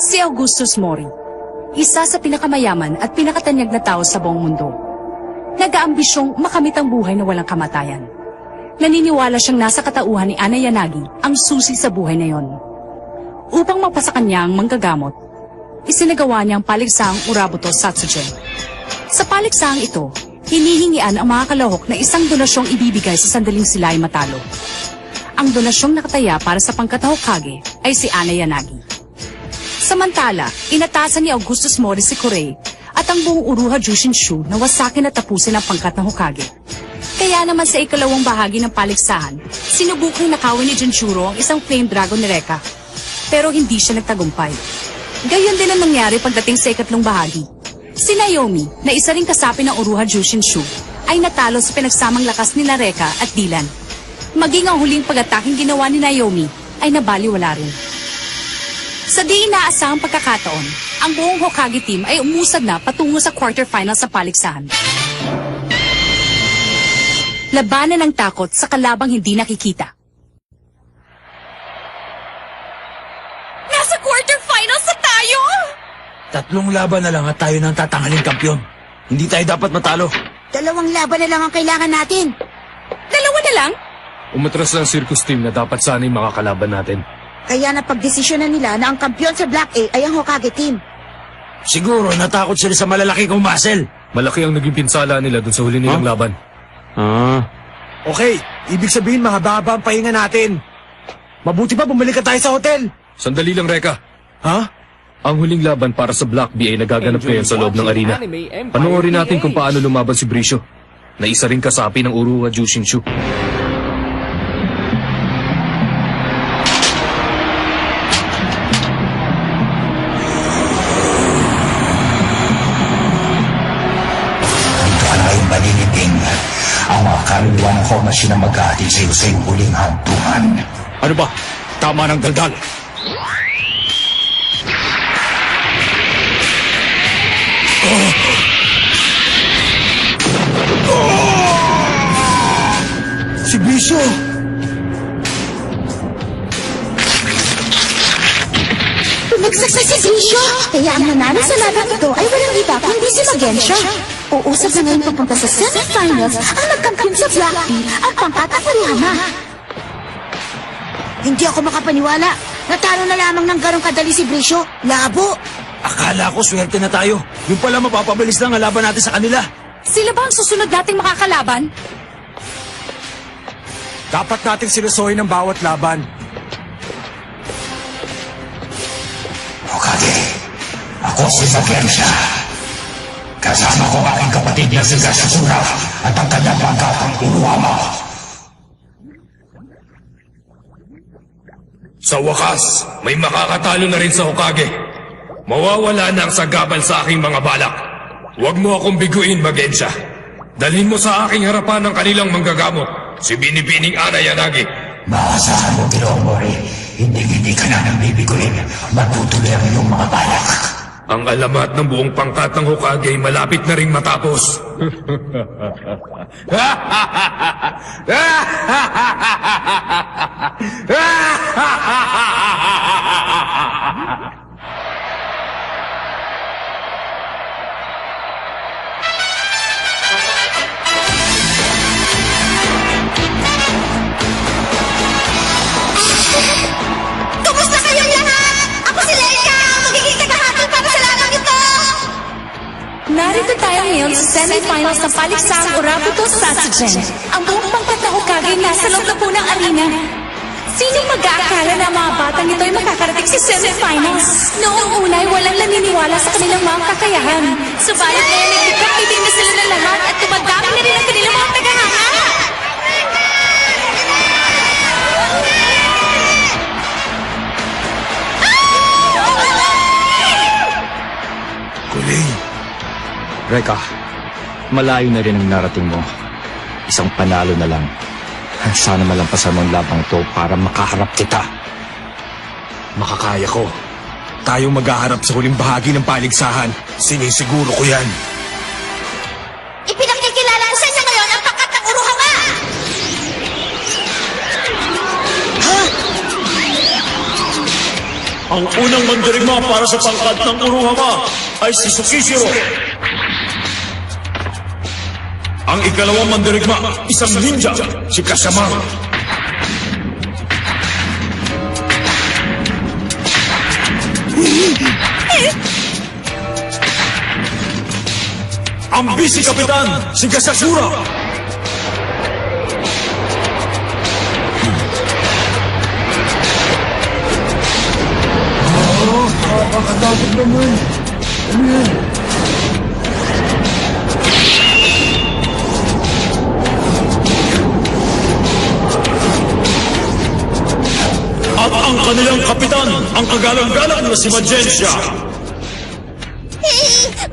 Si Augustus Mori, isa sa pinakamayaman at pinakatanyag na tao sa buong mundo. Nag-aambisyong makamit ang buhay na walang kamatayan. Naniniwala siyang nasa katauhan ni Anna Yanagi ang susi sa buhay na yon. Upang mapasa kanya ang manggagamot, isinagawa niya ang paligsahang Urabuto Satsujin. Sa paligsahang ito, hinihingian ang mga kalahok na isang donasyong ibibigay sa sandaling sila ay matalo. Ang donasyong nakataya para sa pangkat na Hokage ay si Anna Yanagi. Samantala, inatasan ni Augustus Mori si Kurei at ang buong Uruha Jushinshu na wasakin at tapusin ang pangkat na Hokage. Kaya naman sa ikalawang bahagi ng paligsahan, sinubukang nakawin ni Junjuro ang isang flame dragon ni Reka. Pero hindi siya nagtagumpay. Gayon din ang nangyari pagdating sa ikatlong bahagi. Si Naomi, na isa ring kasapi ng Uruha Jushinshu, ay natalo sa pinagsamang lakas ni Reka at Dylan. Maging ang huling pag-ataking ginawa ni Naomi ay nabaliwala rin. Sa di inaasahang pagkakataon, ang buong Hokage team ay umusad na patungo sa quarterfinals sa paligsahan. Labanan ng takot sa kalabang hindi nakikita. Nasa quarterfinals na tayo! 3 laban na lang at tayo nang tatanghaling kampiyon. Hindi tayo dapat matalo. 2 laban na lang ang kailangan natin. 2 na lang? Umatras ng circus team na dapat sana'y makakalaban natin. Kaya napagdesisyonan nila na ang kampiyon sa Black A ay ang Hokage team. Siguro natakot sila sa malalaki kong muscle. Malaki ang naging pinsala nila dun sa huli nilang laban. Okay, ibig sabihin mahaba ang pahinga natin. Mabuti pa bumalik ka tayo sa hotel. Sandali lang, Reka. Ha? Ang huling laban para sa Black B ay nagaganap ngayon sa loob ng arena. Panoorin natin kung paano lumaban si Brisho, na isa ring kasapi ng Uruha Jushinshu. Ang mga kaluluwa ng Hormashi na mag-aati sa iyo sa iyong huling hantungan. Ano ba? Tama ng daldal. Si Bisho! Bumagsak sa si Brisho! Kaya ang nanalo sa laban ito ay walang iba kundi si Magensha. Uusap na ngayon papunta sa semifinals ang nagkampiyon sa Black B at pangkat at Hariyama. Hindi ako makapaniwala. Natalo na lamang ng ganong kadali si Brisho. Labo! Akala ko swerte na tayo. Yung pala mapapabilis lang ang laban natin sa kanila. Sila ba ang susunod nating makakalaban? Dapat nating sinusoy ng bawat laban. Hokage, ako si Magensha. Kasama ko aking kapatid na si Gasasura at ang kanyang pangkatang Uruhama. Sa wakas, may makakatalo na rin sa Hokage. Mawawala na ang sagabal sa aking mga balak. Huwag mo akong biguin, Magensha. Dalhin mo sa aking harapan ang kanilang manggagamot, si Binibining Anna Yanagi. Maasahan mo, Ginoong Mori, hindi ka na nang bibiguin. Matutuloy ang iyong mga balak. Ang alamat ng buong pangkat ng Hokage ay malapit na ring matapos. Kumusta kayong lahat? Ako si Leica, ang magiging tagahatol para sa laban ito! Narito tayo ngayon sa semifinals ng paligsahang Urabuto Satsujin. Ang buong pangkat na Hokage nasa loob na po ng arena. Sinong mag-aakala na ang mga batang ito ay makakarating sa semifinals? Noong una ay walang naniniwala sa kanilang mga kakayahan. Subalit ngayon ay nagkakibig na sila ng lahat at tumadami na rin ang kanilang mga tagahanga. Kuling. Reka, malayo na rin ang narating mo. Isang panalo na lang. Sana malampasan mo ang labang ito para makaharap kita. Makakaya ko. Tayong maghaharap sa huling bahagi ng paligsahan. Sinisiguro ko yan. Ipinakikilala ko sa inyo ngayon ang pangkat ng Uruhama! Ha? Ang unang mandirigma para sa pangkat ng Uruhama ay si Tsukishiro. Ang ikalawang mandirigma, isang ninja, si Kasamaru. Ang vice kapitan, si Gasasura. Nakakatakot naman. Ano yan? At ang kanilang kapitan, ang kagalang-galang na si Magensia.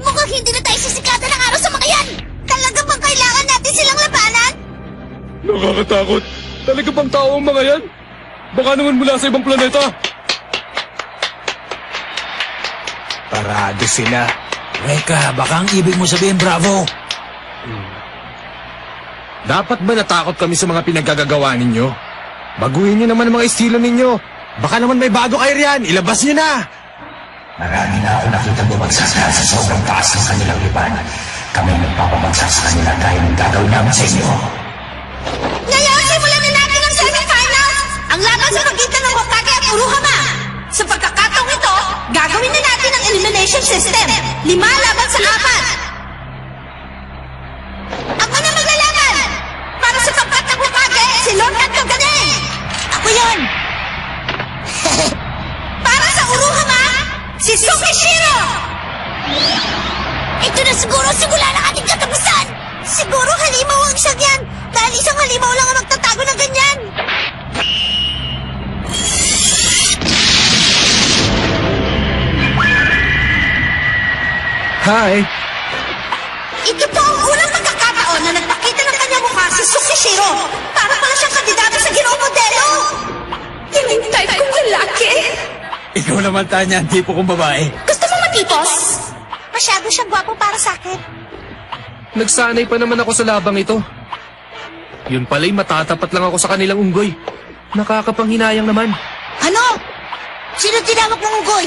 Mukhang hindi na tayo sisikatan ng araw sa mga yan! Talaga bang kailangan natin silang labanan? Nakakatakot. Talaga bang tao ang mga yan? Baka naman mula sa ibang planeta. Parado sila. Reka, baka ang ibig mo sabihin, Bravo. Dapat ba natakot kami sa mga pinaggagawa ninyo? Baguhin niyo naman ang mga estilo ninyo. Baka naman may bago kayo riyan. Ilabas niyo na. Marami na ako nakita bumagsak na sa sobrang taas ng kanilang lipan. Kami magpapabagsak sa kanila dahil ang gagawin namin sa inyo. Ngayon, simulan na natin ang semifinals! Ang laban sa pagitan ng Hokage at Uruhama! Sa pagkakataong ito, gagawin na natin ang elimination system. 5 laban sa 4. Ako na maglalaban! Para sa pangkat ng Hokage, si Lord Kagane! Ako yun! Para sa Uruhama, si Tsukishiro! Ito na siguro simula ng ating katapusan! Siguro halimaw ang siyang yan! Dahil isang halimaw lang ang magtatago ng ganyan! Hi. Ito po ang unang pagkakataon na nagpakita ng kanyang mukha si Tsukishiro! Para pala siyang kandidato sa ginoong modelo! Yan yung type kong lalaki! Ikaw naman, Tanya, ang tipo kong babae. Gusto mo matipos? Masyado siyang gwapo para sa akin. Nagsanay pa naman ako sa labang ito. Yun pala'y matatapat lang ako sa kanilang unggoy. Nakakapanghinayang naman. Ano? Sino tinawag ng unggoy?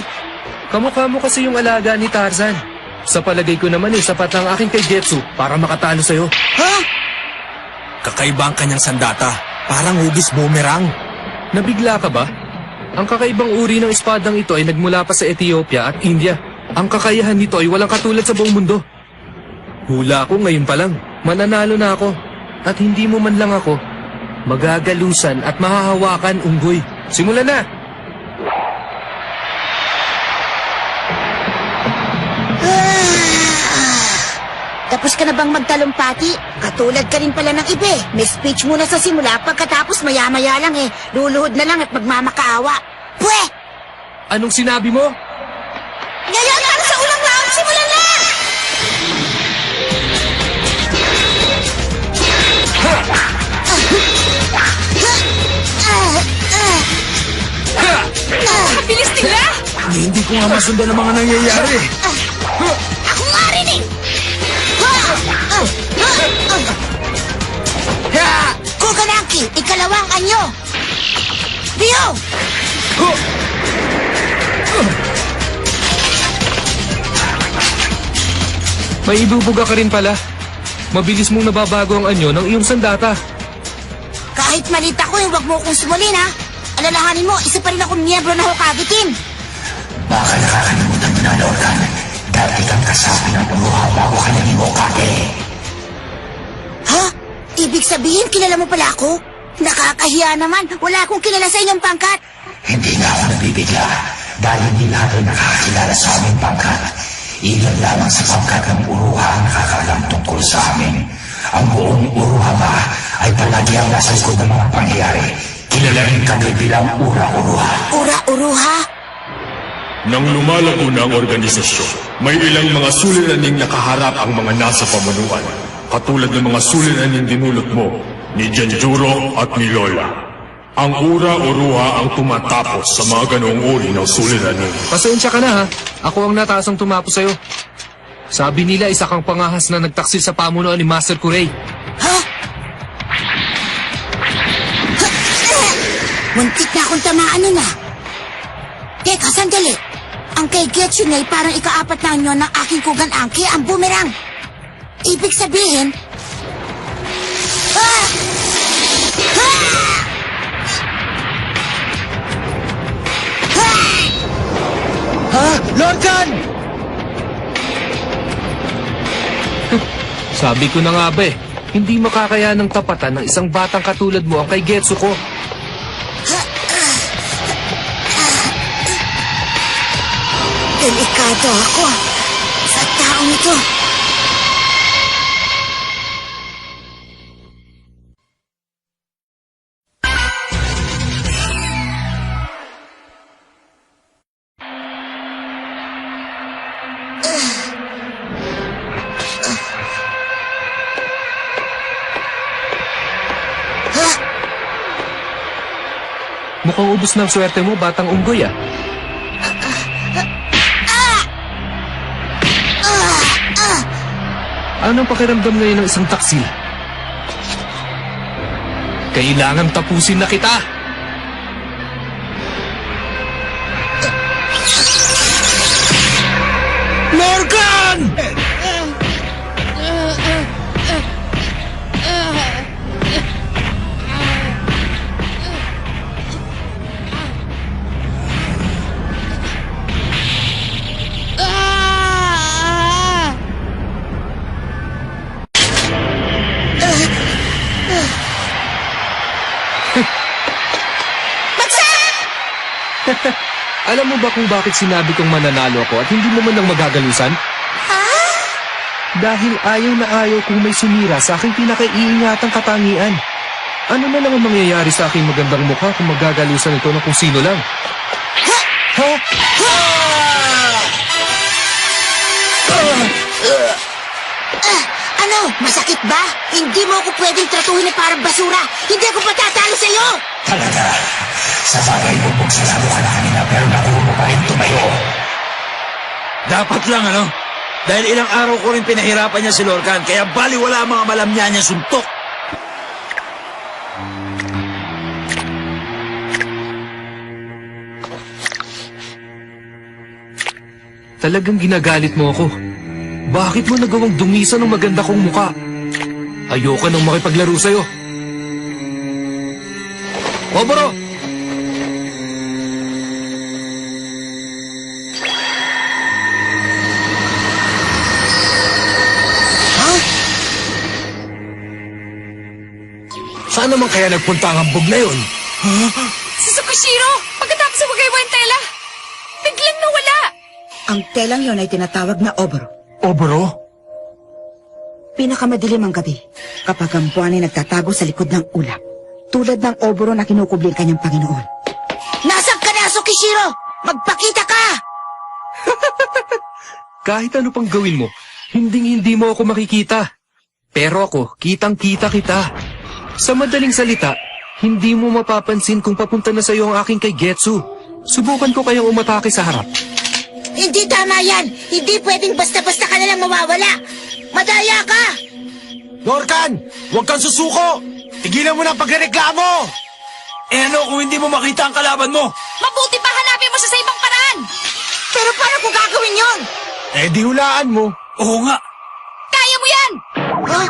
Kamukha mo kasi yung alaga ni Tarzan. Sa palagay ko naman sapat ang aking kaigetsu para makatalo sa'yo. Ha? Kakaiba ang kanyang sandata. Parang hugis boomerang. Nabigla ka ba? Ang kakaibang uri ng espadang ito ay nagmula pa sa Ethiopia at India. Ang kakayahan nito ay walang katulad sa buong mundo. Hula ko ngayon pa lang. Mananalo na ako. At hindi mo man lang ako magagalusan at mahahawakan unggoy. Simulan na! Tapos ka na bang magtalumpati? Katulad ka rin pala ng iba eh. May speech muna sa simula, pagkatapos maya-maya lang eh. Luluhod na lang at magmamakaawa. Pwe! Anong sinabi mo? Ngayon para sa ulang round, simulan na! Bilis nila! Hindi ko nga masundan ang mga nangyayari. Ako nga rin eh! Kuganaki, ikalawang anyo! Rio! May ibubuga ka rin pala. Mabilis mong nababago ang anyo ng iyong sandata. Kahit malit ako eh, huwag mo akong sumulin ha! Alalahanin mo, isa pa rin akong miyembro ng Hokage Team! Baka nakakalimutan mo na, Lordan. Dati kang kasama ng Uruha bago ka naging Hokage. Ha? Ibig sabihin, kilala mo pala ako? Nakakahiya naman, wala akong kilala sa inyong pangkat! Hindi nga ako nabibigla dahil hindi lahat ay nakakakilala sa aming pangkat. Ilan lamang sa pangkat ng Uruha ang nakakaalam tungkol sa amin. Ang buong Uruha ba ay palagi ang nasa likod ng mga pangyayari. Kilala rin kami bilang Ura-Uruha. Ura-Uruha? Nang lumalago na ang organisasyon, may ilang mga suliraning nakaharap ang mga nasa pamanuan. Katulad ng mga suliraning dinulot mo ni Janjuro at ni Lola. Ang Ura-Uruha ang tumatapos sa mga ganoong uri ng suliraning. Pasensya ka na ha. Ako ang natasang tumapos sa'yo. Sabi nila isa kang pangahas na nagtaksil sa pamunuan ni Master Kurei. Ha? Muntik na akong tamaan nun ah. Teka, sandali. Ang kay Getsu na parang ikaapat na anyo ng aking kugan angke ang boomerang. Ibig sabihin... Ah! Ah! Ha? Lorcan! Sabi ko na nga ba eh, hindi makakaya ng tapatan ng isang batang katulad mo ang kay Getsuko. Delikado ako sa taong ito. Mukhang ubos ng swerte mo, batang unggoy ah. Anong pakiramdam ngayon ng isang taksil? Kailangan tapusin na kita! Lorcan! Alam mo ba kung bakit sinabi kong mananalo ako at hindi mo man lang magagalusan? Dahil ayaw na ayaw kung may sumira sa aking pinakaiingatang katangian. Ano na lang ang mangyayari sa aking magandang mukha kung magagalusan ito ng kung sino lang? Ano? Masakit ba? Hindi mo ako pwedeng tratuhin na parang basura. Hindi ako patatalo sa'yo. Talaga, sa bagay bubog sa lalo ka na kanina pero nakuha mo pa rin tumayo. Dapat lang, ano? Dahil ilang araw ko rin pinahirapan niya si Lorcan, kaya baliwala ang mga malamya niya suntok. Talagang ginagalit mo ako. Bakit mo nagawang dumisa ng maganda kong muka? Ayoko nang makipaglaro sa'yo. Oboro! Saan naman kaya nagpunta ang hambog na yun? Si Tsukishiro, pagkatapos sa wagay yung tela, biglang nawala. Ang telang yon ay tinatawag na oboro. Oboro? Pinakamadilim ang gabi kapag ang buwan ay nagtatago sa likod ng ulap. Tulad ng oboro na kinukubli ang kanyang Panginoon. Nasaan ka na, Tsukishiro? Magpakita ka! Kahit ano pang gawin mo, hindi mo ako makikita. Pero ako, kitang-kita kita. Sa madaling salita, hindi mo mapapansin kung papunta na sa'yo ang aking kay Getsu. Subukan ko kayang umatake sa harap. Hindi tama yan! Hindi pwedeng basta-basta ka nalang mawawala! Madaya ka! Lorcan! Huwag kang susuko! Tigilan mo na ang pagreklamo! Eh ano kung hindi mo makita ang kalaban mo? Mabuti pa hanapin mo siya sa ibang paraan. Pero paano ko gagawin yon? Eh di hulaan mo. Oo nga. Kaya mo yan! Ha?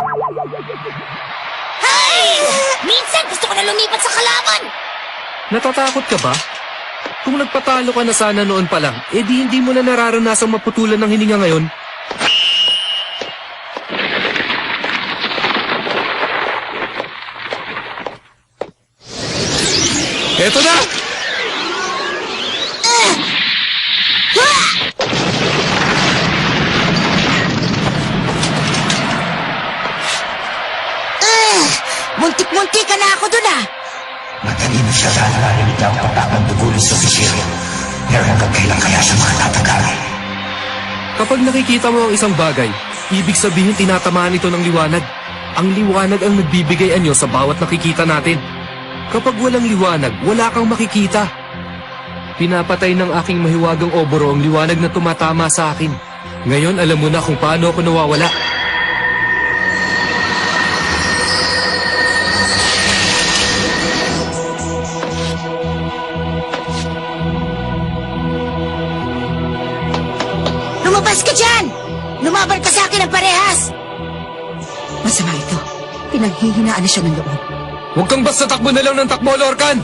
Ay! Minsan gusto ko na lumipat sa kalaban! Natatakot ka ba? Kung nagpatalo ka na sana noon pa lang, di hindi mo na nararanasang maputulan ng hininga ngayon. Eto na! Muntik-muntik ka na ako dun ah! Madali mo siya dahil narinig niya ang patak ng dugo ni Tsukishiro. Pero hanggang kailan kaya siya makatatagal? Kapag nakikita mo ang isang bagay, ibig sabihin tinatamaan ito ng liwanag. Ang liwanag ang nagbibigay anyo sa bawat nakikita natin. Kapag walang liwanag, wala kang makikita. Pinapatay ng aking mahiwagang oboro ang liwanag na tumatama sa akin. Ngayon alam mo na kung paano ako nawawala. Lorcan! Lumaban ka sa akin ng parehas! Masama ito. Pinanghihinaan na siya ng loob. Huwag kang basta takbo na lang ng takbo, Lorcan!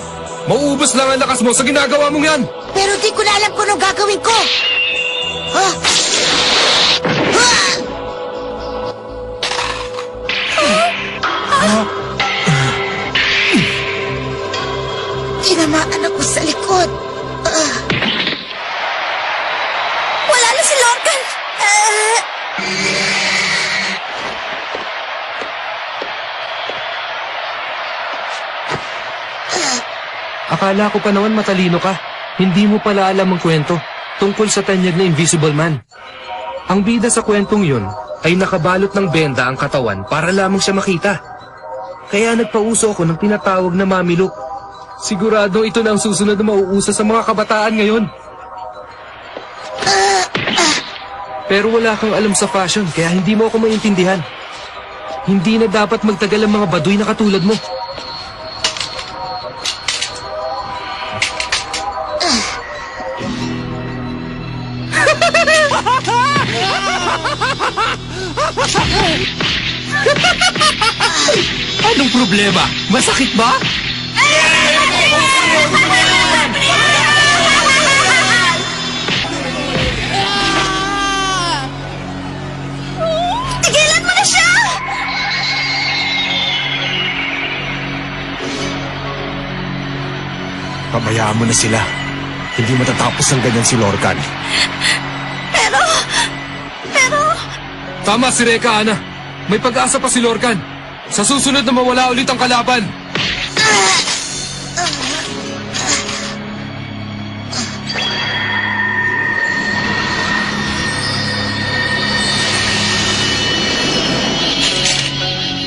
Mauubos lang ang lakas mo sa ginagawa mong yan! Pero di ko na alam kung anong gagawin ko! Ah! Ah! Tinamaan ako sa likod. Wala na si Lorcan! Akala ko pa naman matalino ka. Hindi mo pala alam ang kwento tungkol sa tanyag na Invisible Man. Ang bida sa kwentong yun ay nakabalot ng benda ang katawan para lamang siya makita. Kaya nagpauso ako ng tinatawag na mamilok. Sigurado ito na ang susunod na mauusa sa mga kabataan ngayon. Pero wala kang alam sa fashion kaya hindi mo ako maintindihan. Hindi na dapat magtagal ang mga baduy na katulad mo. Anong problema? Masakit ba? Tigilan mo na siya! Pabayaan mo na sila. Hindi matatapos ang ganyan si Lorcan. Pero... Tama si Reka, Ana. May pag-asa pa si Lorcan. Sa susunod na mawala ulit ang kalaban.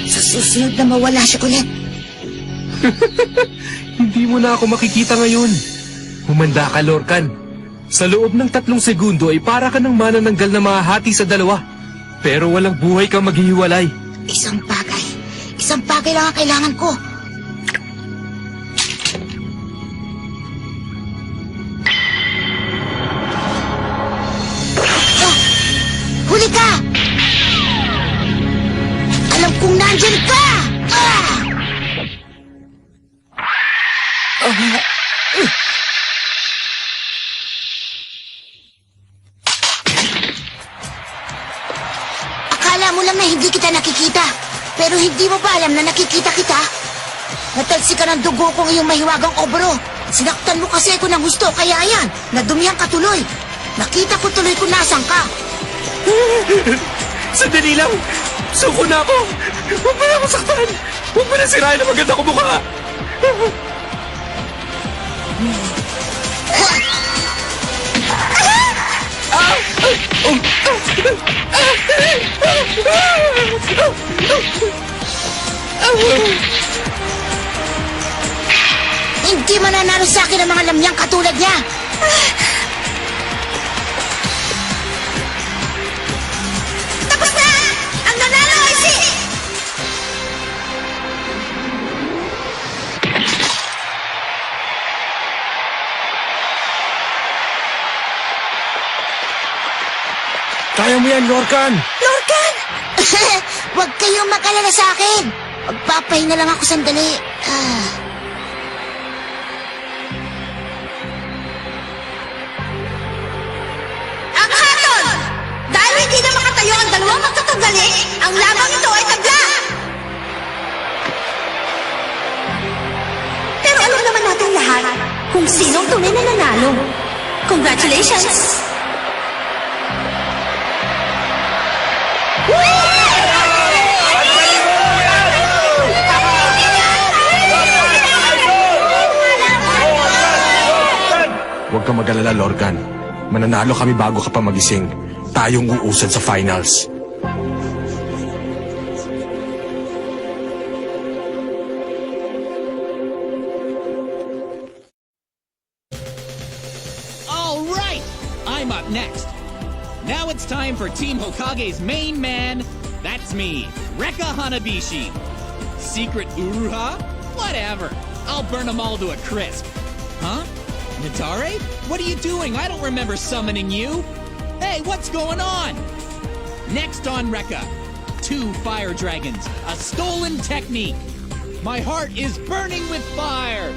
Sa susunod na mawala siya ulit. Hindi mo na ako makikita ngayon. Humanda ka, Lorcan. Sa loob ng 3 segundo ay para ka ng manananggal na mahahati sa dalawa. Pero walang buhay kang maghihiwalay. Isang bagay lang ang kailangan ko. Ah! Huli ka! Alam kong nandyan ka! Ah! Akala mo lang na hindi kita nakikita. Pero hindi mo ba alam na nakikita kita? Natalsi ka ng dugo kong iyong mahiwagang obro. Sinaktan mo kasi ako ng gusto, kaya yan, nadumihan ka tuloy. Nakita ko tuloy kung nasan ka. Sandali lang! Suko na ako! Huwag mo na ako saktan! Huwag mo na sirain ang maganda ko mukha! Hindi mananalo sa akin ang mga lamyang katulad niya. Tapos na! Ang nanalo ay si... Kaya mo yan, Lorcan! Lorcan! Huwag kayong makalala sa akin. Magpapahinga lang ako sandali. Ang hatol! Dahil hindi na makatayo ang dalawang magtatagali, ang lamang ito ay tabla! Pero alam naman natin lahat kung sinong tunay na nanalo. Congratulations! Huwag kang mag-alala, Lorcan. Mananalo kami bago ka pa magising. Tayong uusad sa finals. All right, I'm up next. Now it's time for Team Hokage's main man. That's me, Rekka Hanabishi. Secret Uruha? Whatever. I'll burn them all to a crisp. Huh? Natare? What are you doing? I don't remember summoning you. Hey, what's going on? Next on Rekka, 2 fire dragons, a stolen technique. My heart is burning with fire.